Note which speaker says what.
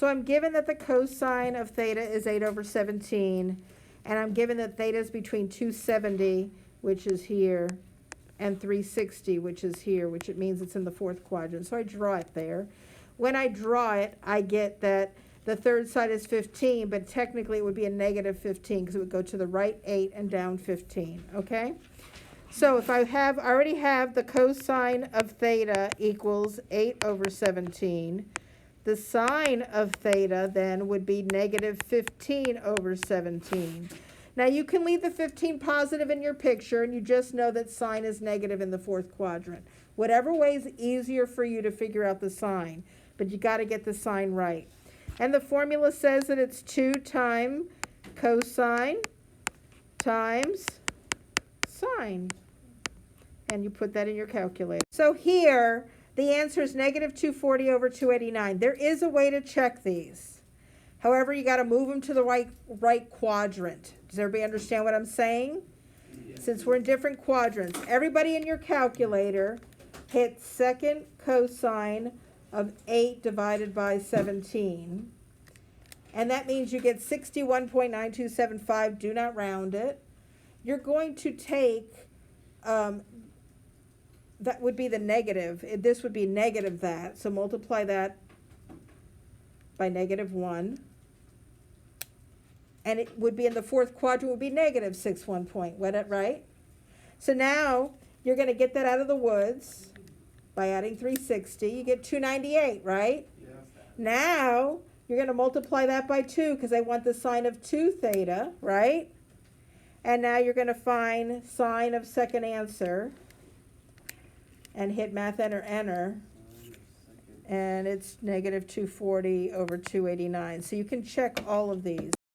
Speaker 1: So I'm given that the cosine of theta is 8 over 17, and I'm given that theta is between 270, which is here, and 360, which is here, which it means it's in the fourth quadrant. So I draw it there. When I draw it, I get that the third side is 15, but technically it would be a negative 15 because it would go to the right 8 and down 15, okay? So if I already have the cosine of theta equals 8 over 17, the sine of theta then would be negative 15 over 17. Now you can leave the 15 positive in your picture, and you just know that sine is negative in the fourth quadrant. Whatever way is easier for you to figure out the sine, but you got to get the sine right. And the formula says that it's 2 times cosine times sine. And you put that in your calculator. So here, the answer is negative 240 over 289. There is a way to check these. However, you got to move them to the right quadrant. Does everybody understand what I'm saying? Yes. Since we're in different quadrants, everybody in your calculator hit second cosine of 8 divided by 17. And that means you get 61.9275. Do not round it. You're going to take, that would be the negative. This would be negative that. So multiply that by negative 1. And it would be in the fourth quadrant, would be negative 61 point, right? So now you're going to get that out of the woods by adding 360. You get 298, right? Yes. Now you're going to multiply that by 2 because I want the sine of 2 theta, right? And now you're going to find sine of second answer and hit math enter. And it's negative 240 over 289. So you can check all of these.